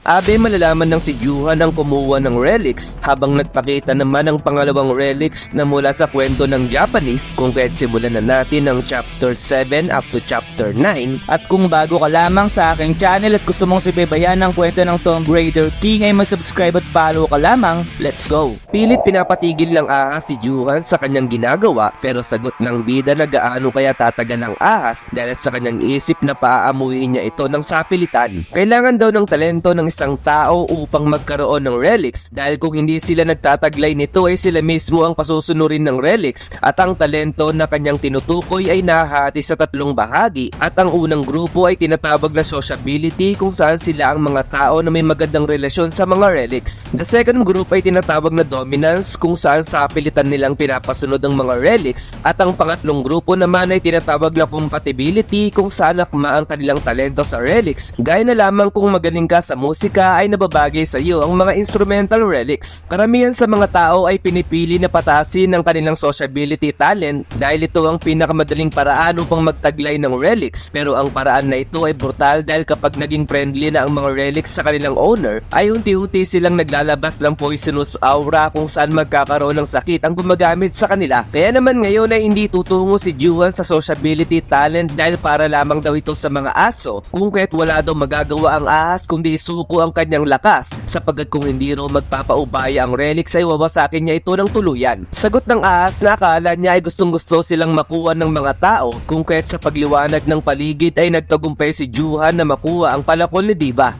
Abe malalaman ng si Juhan ang kumuha ng relics habang nagpakita naman ang pangalawang relics na mula sa kwento ng Japanese kung kaya't simulan na natin ang chapter 7 up to chapter 9. At kung bago ka lamang sa aking channel at gusto mong sibaybayan ang kwento ng Tomb Raider King ay mag-subscribe at follow ka lamang. Let's go! Pilit pinapatigil ng ahas si Juhan sa kanyang ginagawa pero sagot ng bida na gaano kaya tatagal ang ahas dahil sa kanyang isip na paaamuhin niya ito ng sapilitan. Kailangan daw ng talento ng isang tao upang magkaroon ng relics dahil kung hindi sila nagtataglay nito ay sila mismo ang pasusunurin ng relics at ang talento na kanyang tinutukoy ay nahati sa tatlong bahagi at ang unang grupo ay tinatawag na sociability kung saan sila ang mga tao na may magandang relasyon sa mga relics. The second group ay tinatawag na dominance kung saan sa pilitan nilang pinapasunod ang mga relics at ang pangatlong grupo naman ay tinatawag na compatibility kung saan akma ang kanilang talento sa relics gaya na lamang kung magaling ka sa musika ay nababagay sa iyo ang mga instrumental relics. Karamihan sa mga tao ay pinipili na patasin ang kanilang sociability talent dahil ito ang pinakamadaling paraan upang magtaglay ng relics pero ang paraan na ito ay brutal dahil kapag naging friendly na ang mga relics sa kanilang owner ay unti-unti silang naglalabas ng poisonous aura kung saan magkakaroon ng sakit ang gumagamit sa kanila. Kaya naman ngayon ay hindi tutungo si Juhan sa sociability talent dahil para lamang daw ito sa mga aso kung kaya't wala daw magagawa ang ahas kundi isuko ang kanyang lakas sapagkat kung hindi raw magpapaubaya ang relics ay wawasakin niya ito ng tuluyan. Sagot ng ahas na akala niya ay gustong gusto silang makuha ng mga tao kung kaya't sa pagliwanag ng paligid ay nagtagumpay si Juhan na makuha ang palakol ni Diva.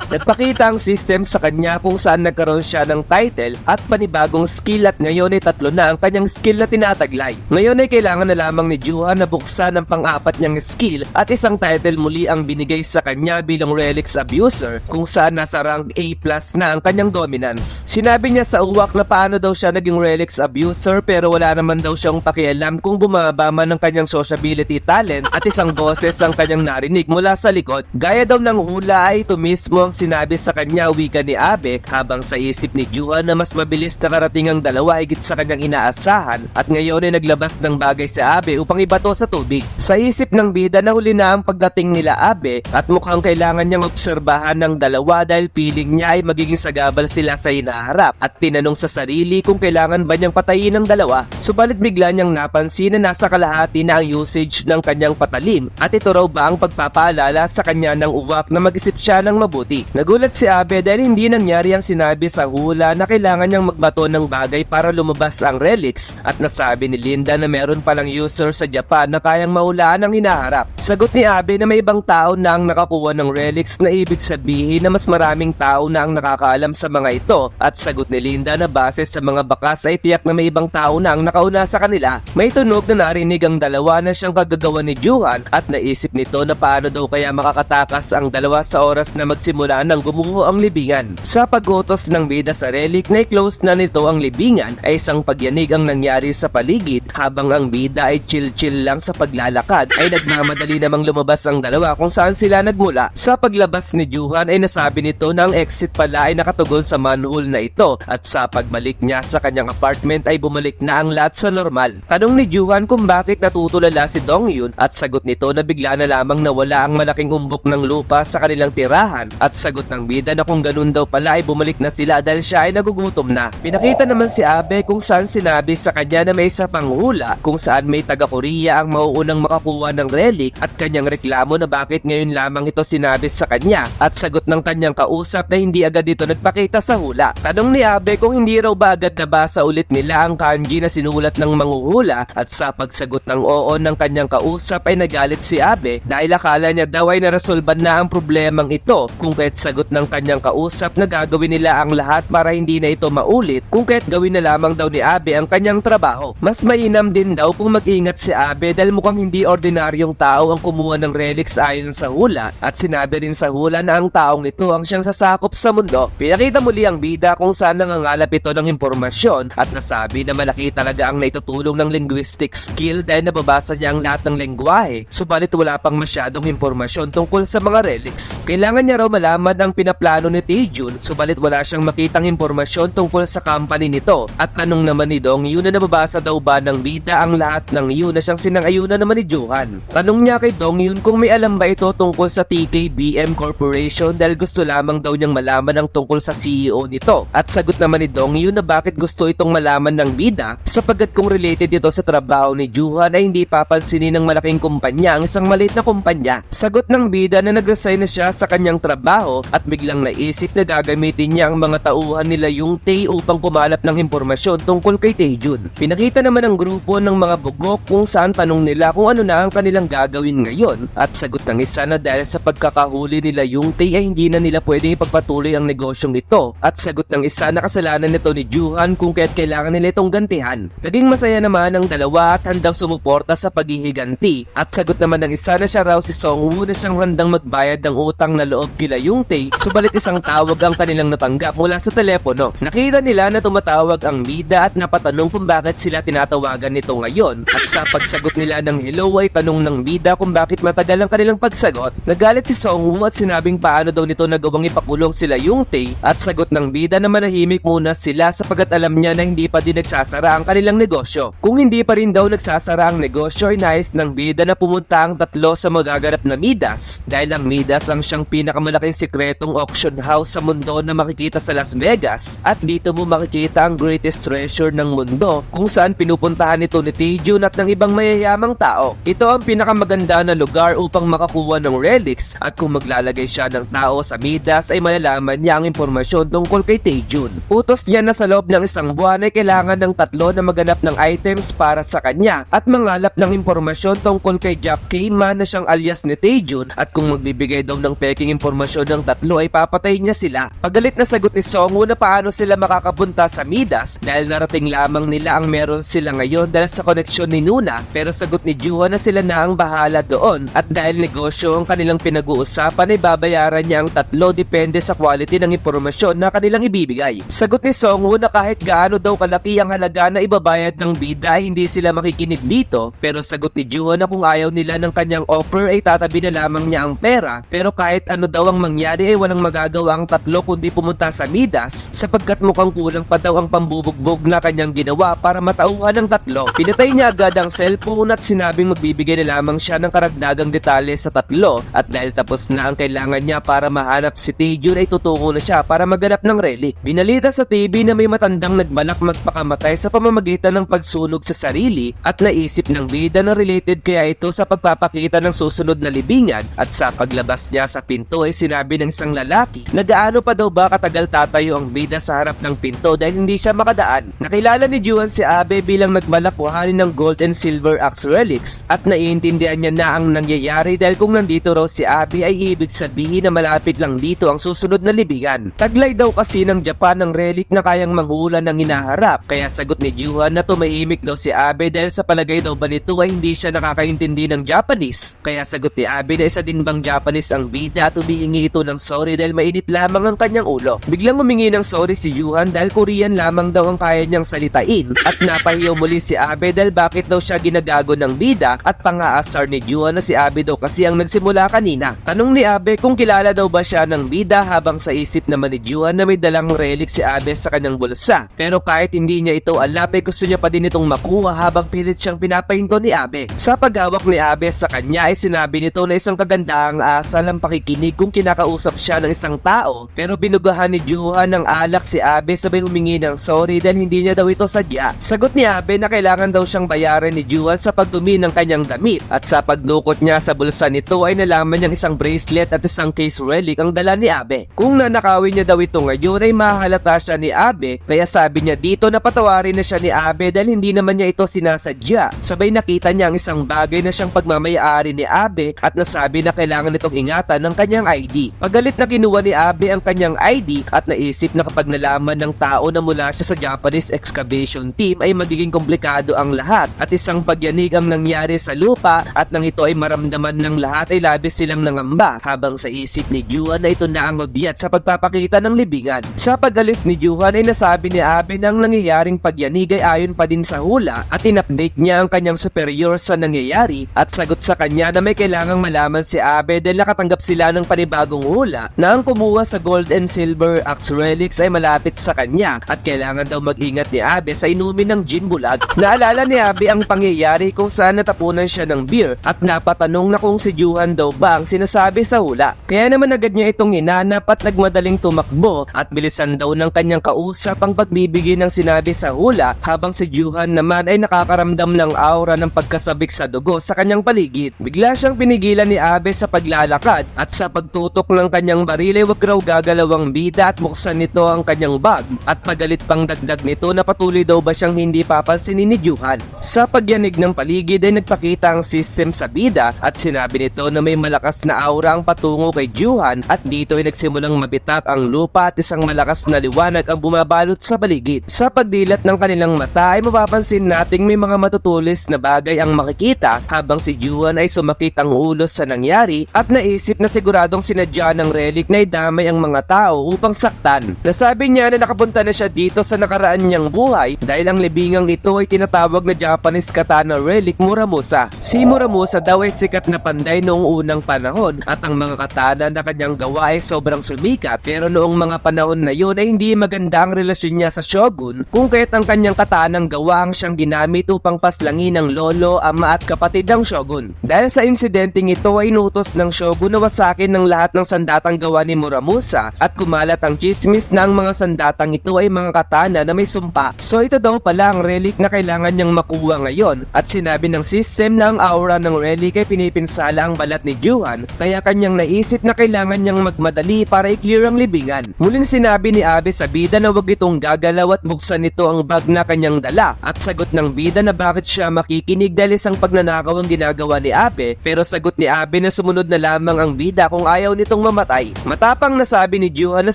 Nagpakita ang system sa kanya kung saan nagkaroon siya ng title at panibagong skill at ngayon ay tatlo na ang kanyang skill na tinataglay. Ngayon ay kailangan na lamang ni Juhan na buksan ang pang-apat niyang skill at isang title muli ang binigay sa kanya bilang relics abuser kung saan nasa rank A+ na ang kanyang dominance. Sinabi niya sa uwak na paano daw siya naging relics abuser pero wala naman daw siyang pakialam kung bumaba man ang kanyang sociability talent at isang boses ang kanyang narinig mula sa likod. Gaya daw ng hula ay ito mismo ang sinabi sa kanya wika ni Abe habang sa isip ni Juhan na mas mabilis na karating ang dalawa higit sa kanyang inaasahan at ngayon ay naglabas ng bagay si Abe upang ibato sa tubig. Sa isip ng bida na huli na ang pagdating nila Abe at mukhang kailangan niyang obserbahan ng dalawa dahil feeling niya ay magiging sagabal sila sa hinaharap at tinanong sa sarili kung kailangan ba niyang patayin ang dalawa. Subalit bigla niyang napansin na nasa kalahati na ang usage ng kanyang patalim at ito raw ba ang pagpapaalala sa kanya ng uwak na mag-isip siya ng mabuti. Nagulat si Abe dahil hindi nangyari ang sinabi sa hula na kailangan niyang magbato ng bagay para lumabas ang relics at nasabi ni Linda na meron palang user sa Japan na kayang mahulaan ang hinaharap. Sagot ni Abe na may ibang tao na ang nakakuha ng relics na ibig sabihin na mas maraming tao na ang nakakaalam sa mga ito at sagot ni Linda na base sa mga bakas ay tiyak na may ibang tao na ang nakauna sa kanila. May tunog na narinig ang dalawa na siyang kagagawa ni Juhan at naisip nito na paano daw kaya makakatakas ang dalawa sa oras na magsimula ng gumuho ang libingan. Sa pag-utos ng bida sa relic na i-close na nito ang libingan ay isang pagyanig ang nangyari sa paligid habang ang bida ay chill-chill lang sa paglalakad ay nagmamadali namang lumabas ang dalawa kung saan sila nagmula. Sa paglabas ni Juhan ay nasabi nito na ang exit pala ay nakatugon sa manhole na ito at sa pagbalik niya sa kanyang apartment ay bumalik na ang lahat sa normal. Tanong ni Juhan kung bakit natutulala si Dongyun at sagot nito na bigla na lamang nawala ang malaking umbok ng lupa sa kanilang tirahan at sagot ng bida na kung ganun daw pala ay bumalik na sila dahil siya ay nagugutom na. Pinakita naman si Abe kung saan sinabi sa kanya na may isa pang hula kung saan may taga-Korea ang mauunang makakuha ng relic at kanyang reklamo na bakit ngayon lamang ito sinabi sa kanya at sagot ng kanyang kausap na hindi agad ito nagpakita sa hula. Tanong ni Abe kung hindi raw ba agad nabasa ulit nila ang kanji na sinulat ng manghuhula at sa pagsagot ng oo ng kanyang kausap ay nagalit si Abe dahil akala niya daw ay naresolban na ang problemang ito kung kaya't sagot ng kanyang kausap na gagawin nila ang lahat para hindi na ito maulit kung kaya't gawin na lamang daw ni Abe ang kanyang trabaho. Mas mainam din daw kung mag-ingat si Abe dahil mukhang hindi ordinaryong tao ang kumuha ng relics ayon sa hula at sinabi rin sa hula na ang taong ito ang siyang sasakop sa mundo. Pinakita muli ang bida kung saan nangangalap ito ng impormasyon at nasabi na malaki talaga ang naitutulong ng linguistic skill dahil nababasa niya ang lahat ng lengguwahe subalit wala pang masyadong impormasyon tungkol sa mga relics. Kailangan niya raw malaman malaman ang pinaplano ni Taejun, subalit wala siyang makitang impormasyon tungkol sa company nito. At tanong naman ni Dong Yun na nababasa daw ba ng bida ang lahat ng yun na siyang sinang-ayunan naman ni Johan. Tanong niya kay Dong Yun kung may alam ba ito tungkol sa TKBM Corporation dahil gusto lamang daw niyang malaman ang tungkol sa CEO nito. At sagot naman ni Dong Yun na bakit gusto itong malaman ng bida sapagkat kung related ito sa trabaho ni Johan ay hindi papansinin ng malaking kumpanya ang isang maliit na kumpanya. Sagot ng bida na nag-resign na siya sa kanyang trabaho at biglang naisip na gagamitin niya ang mga tauhan nila yung Tae upang kumalap ng impormasyon tungkol kay Taejun. Pinakita naman ng grupo ng mga bugok kung saan tanong nila kung ano na ang kanilang gagawin ngayon at sagot ng isa na dahil sa pagkakahuli nila yung Tae ay hindi na nila pwedeng ipagpatuloy ang negosyong ito at sagot ng isa na kasalanan nito ni Johan kung kaya't kailangan nila itong gantihan. Naging masaya naman ang dalawa at handang sumuporta sa paghihiganti at sagot naman ng isa na siya raw si Songwoo na siyang handang magbayad ng utang na loob kila yung Tae, subalit isang tawag ang kanilang natanggap mula sa telepono. Nakita nila na tumatawag ang bida at napatanong kung bakit sila tinatawagan nito ngayon at sa pagsagot nila ng hello ay tanong ng bida kung bakit matagal ang kanilang pagsagot. Nagalit si Songwoo at sinabing paano daw nito nagawang ipakulong sila yung Tae at sagot ng bida na manahimik muna sila sapagkat alam niya na hindi pa din nagsasara ang kanilang negosyo. Kung hindi pa rin daw nagsasara ang negosyo ay nais ng bida na pumunta ang tatlo sa magaganap na Midas dahil ang Midas ang siyang pinakamalaking sikretong auction house sa mundo na makikita sa Las Vegas at dito mo makikita ang greatest treasure ng mundo kung saan pinupuntahan ito ni Taejun at ng ibang mayayamang tao. Ito ang pinakamaganda na lugar upang makakuha ng relics at kung maglalagay siya ng tao sa Midas ay malalaman niya ang impormasyon tungkol kay Taejun. Utos niya na sa loob ng isang buwan ay kailangan ng tatlo na maganap ng items para sa kanya at mangalap ng impormasyon tungkol kay Jack Kayman na siyang alias ni Taejun at kung magbibigay daw ng peking impormasyon ng tatlo ay papatay niya sila. Pagalit na sagot ni Songwoo na paano sila makakapunta sa Midas dahil narating lamang nila ang meron sila ngayon dahil sa koneksyon ni Nuna, pero sagot ni Juhan na sila na ang bahala doon at dahil negosyo ang kanilang pinag-uusapan ay babayaran niya ang tatlo depende sa quality ng impormasyon na kanilang ibibigay. Sagot ni Songwoo na kahit gaano daw kalaki ang halaga na ibabayad ng bida ay hindi sila makikinig dito, pero sagot ni Juhan na kung ayaw nila ng kanyang offer ay tatabi na lamang niya ang pera, pero kahit ano daw ang mangyari ay walang magagawa ang tatlo kundi pumunta sa Midas sapagkat mukhang kulang pa daw ang pambubugbog na kanyang ginawa para matauhan ng tatlo. Pinatay niya agad ang cellphone at sinabing magbibigay na lamang siya ng karagdagang detalye sa tatlo at dahil tapos na ang kailangan niya para mahanap si Taejun ay tutungo na siya para maganap ng relic. Binalita sa TV na may matandang nagbalak magpakamatay sa pamamagitan ng pagsunog sa sarili at naisip ng bida na related kaya ito sa pagpapakita ng susunod na libingan at sa paglabas niya sa pinto ay sinabi ng isang lalaki na gaano pa daw ba katagal tatayo ang bida sa harap ng pinto dahil hindi siya makadaan. Nakilala ni Juhan si Abe bilang nagbalak kuhanin ng gold and silver axe relics at naiintindihan niya na ang nangyayari dahil kung nandito raw si Abe ay ibig sabihin na malapit lang dito ang susunod na libingan. Taglay daw kasi ng Japan ng relic na kayang manghula ng hinaharap kaya sagot ni Juhan na tumahimik daw si Abe dahil sa palagay daw ba nito ay hindi siya nakakaintindi ng Japanese. Kaya sagot ni Abe na isa din bang Japanese ang bida at humihingi ito ng sorry dahil mainit lamang ang kanyang ulo. Biglang humingi ng sorry si Juhan dahil Korean lamang daw ang kaya niyang salitain at napahiyaw muli si Abe dahil bakit daw siya ginagago ng bida at pang-aasar ni Juhan na si Abe daw kasi ang nagsimula kanina. Tanong ni Abe kung kilala daw ba siya ng bida habang sa isip naman ni Juhan na may dalang relic si Abe sa kanyang bulsa. Pero kahit hindi niya ito alam ay gusto niya pa din itong makuha habang pilit siyang pinapahinto ni Abe. Sa paghawak ni Abe sa kanya ay sinabi nito na isang kagandahang asal ang pakikinig kung kinakausap siya ng isang tao pero binugahan ni Juhan ng alak si Abe sabay humingi ng sorry dahil hindi niya daw ito sadya. Sagot ni Abe na kailangan daw siyang bayaran ni Juhan sa pagdumi ng kanyang damit at sa pagdukot niya sa bulsa nito ay nalaman niyang isang bracelet at isang case relic ang dala ni Abe. Kung nanakawin niya daw ito ngayon ay mahalata siya ni Abe kaya sabi niya dito na patawarin na siya ni Abe dahil hindi naman niya ito sinasadya. Sabay nakita niya ang isang bagay na siyang pagmamayari ni Abe at nasabi na kailangan nitong ingatan ng kanyang ID. Pagalit na kinuha ni Abe ang kanyang ID at naisip na kapag nalaman ng tao na mula siya sa Japanese excavation team ay magiging komplikado ang lahat at isang pagyanig ang nangyari sa lupa at nang ito ay maramdaman ng lahat ay labis silang nangamba habang sa isip ni Juhan na ito na ang udyat sa pagpapakita ng libingan. Sa pag-alis ni Juhan ay nasabi ni Abe na ang nangyayaring pagyanig ay ayon pa din sa hula at in-update niya ang kanyang superior sa nangyayari at sagot sa kanya na may kailangang malaman si Abe dahil nakatanggap sila ng panibagong hula na ang kumuha sa gold and silver axe relics ay malapit sa kanya at kailangan daw mag-ingat ni Abe sa inumin ng gin bulag. Naalala ni Abe ang pangyayari kung saan natapunan siya ng beer at napatanong na kung si Juhan daw ba ang sinasabi sa hula. Kaya naman agad niya itong hinanap at nagmadaling tumakbo at bilisan daw ng kanyang kausap ang pagbibigay ng sinabi sa hula habang si Juhan naman ay nakakaramdam ng aura ng pagkasabik sa dugo sa kanyang paligid. Bigla siyang pinigilan ni Abe sa paglalakad at sa pagtutok ng kanyang baril ay wag raw gagalawang bida at buksan nito ang kanyang bag at pagalit pang dagdag nito na patuloy daw ba siyang hindi papansinin ni Juhan. Sa pagyanig ng paligid ay nagpakita ang system sa bida at sinabi nito na may malakas na aura ang patungo kay Juhan at dito ay nagsimulang mabitak ang lupa at isang malakas na liwanag ang bumabalot sa paligid. Sa pagdilat ng kanilang mata ay mapapansin nating may mga matutulis na bagay ang makikita habang si Juhan ay sumakit ang ulo sa nangyari at naisip na siguradong sinadya ng relic na idamay ang mga tao upang saktan. Nasabi niya na nakapunta na siya dito sa nakaraan niyang buhay dahil ang libingang ito ay tinatawag na Japanese katana relic Muramusa. Si Muramusa daw ay sikat na panday noong unang panahon at ang mga katana na kanyang gawa ay sobrang sumikat pero noong mga panahon na yun ay hindi maganda ang relasyon niya sa shogun kung kaya't ang kanyang katanang gawa ang siyang ginamit upang paslangin ng lolo, ama at kapatid ng shogun. Dahil sa insidenteng ito ay inutos ng shogun na wasakin ng lahat ng sandatang gawa ni Muramusa at kumalat ang chismis na ang mga sandatang ito ay mga katana na may sumpa. So ito daw pala ang relic na kailangan niyang makuha ngayon at sinabi ng system na ang aura ng relic ay pinipinsala ang balat ni Juhan kaya kanyang naisip na kailangan niyang magmadali para i-clear ang libingan. Muling sinabi ni Abe sa bida na wag itong gagalaw at buksan nito ang bag na kanyang dala at sagot ng bida na bakit siya makikinig dahil isang pagnanakaw ang ginagawa ni Abe pero sagot ni Abe na sumunod na lamang ang bida kung ayaw nitong mamatay. Matapang nasabi ni Juhan na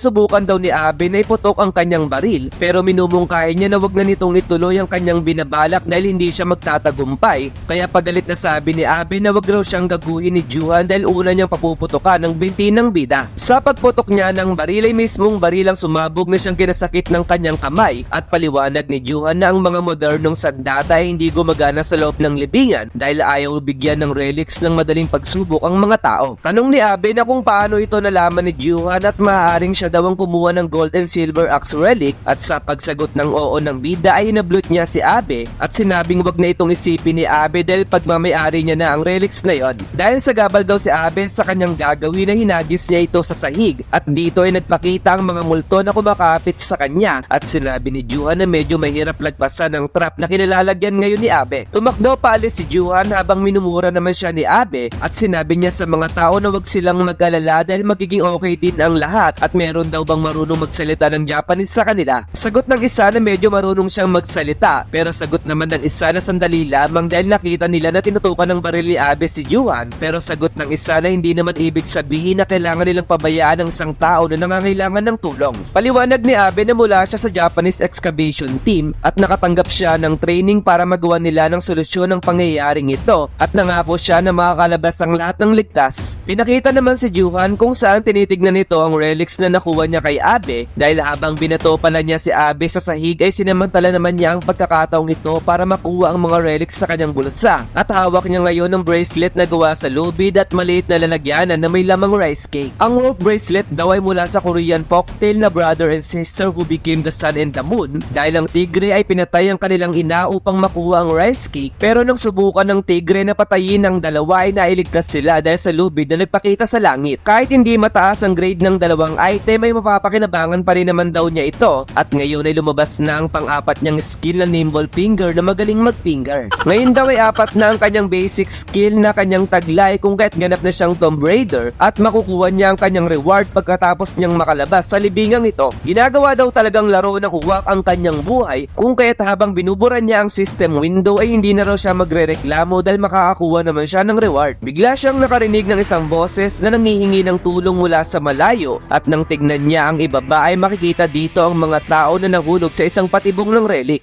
subukan daw ni Abe na iputok ang kanyang baril pero minumungkahi niya na wag na nitong ituloy ang kanyang binabalak dahil hindi siya magtatagumpay kaya pagalit na sabi ni Abe na wag raw siyang gaguhin ni Juhan dahil una niyang papuputokan ng binti ng bida. Sa pagputok niya ng baril ay mismong baril ang sumabog na siyang kinasakit ng kanyang kamay at paliwanag ni Juhan na ang mga modernong sandata ay hindi gumagana sa loob ng libingan dahil ayaw bigyan ng relics ng madaling pagsubok ang mga tao. Tanong ni Abe na kung paano ito nalaman ni Juhan at maaaring siya daw ang kumuha ng gold and silver axe relic at sa pagsagot ng oo ng bida ay inablot niya si Abe at sinabing wag na itong isipin ni Abe dahil pagmamayari niya na ang relics na yon. Dahil sa gabal daw si Abe sa kanyang gagawin na hinagis niya ito sa sahig at dito ay nagpakita ang mga multo na kumakapit sa kanya at sinabi ni Juhan na medyo mahirap lagpasan ang trap na kinilalagyan ngayon ni Abe. Tumakbo paalis si Juhan habang minumura naman siya ni Abe at sinabi niya sa mga tao na wag silang mag-alala dahil magiging okay din ang lahat at meron daw bang marunong magsalita ng Japanese sa kanila. Sagot ng isa na medyo marunong siyang magsalita pero sagot naman ng isa na sandali lamang dahil nakita nila na tinutukan ng baril ni Abe si Juhan pero sagot ng isa na hindi naman ibig sabihin na kailangan nilang pabayaan ng isang tao na nangangailangan ng tulong. Paliwanag ni Abe na mula siya sa Japanese excavation team at nakatanggap siya ng training para magawa nila ng solusyon ng pangyayaring ito at nangako siya na makakalabas ang lahat ng ligtas. Pinakita naman si Juhan kung saan tinitignan nito ang relics na nakuha niya kay Abe dahil habang binato pala niya si Abe sa sahig ay sinamantala naman niya ang pagkakataong ito para makuha ang mga relics sa kanyang bulsa at hawak niya ngayon ng bracelet na gawa sa lubid at maliit na lalagyanan na may lamang rice cake. Ang rope bracelet daw ay mula sa Korean folktale na brother and sister who became the sun and the moon dahil ang tigre ay pinatay ang kanilang ina upang makuha ang rice cake pero nang subukan ng tigre na patayin ang dalawa ay nailigtas sila dahil sa lubid na nagpakita sa langit. Kahit hindi mataas ang grade ng dalawang item ay mapapakinabangan pa rin naman daw niya ito at ngayon ay lumabas na ang pang-apat niyang skill na nimble finger na magaling mag-finger. Ngayon daw ay apat na ang kanyang basic skill na kanyang taglay kung kaya't ganap na siyang Tomb Raider at makukuha niya ang kanyang reward pagkatapos niyang makalabas sa libingang ito. Ginagawa daw talagang laro ng uwak ang kanyang buhay kung kaya't habang binuburan niya ang system window ay hindi na raw siya magrereklamo dahil makakakuha naman siya ng reward. Bigla siyang nakarinig ng isang boses na nangihingi ng tulong mula sa malayo at nang tignan niya ang ibaba ay makikita dito ang mga tao na nahulog sa isang patibong ng relic.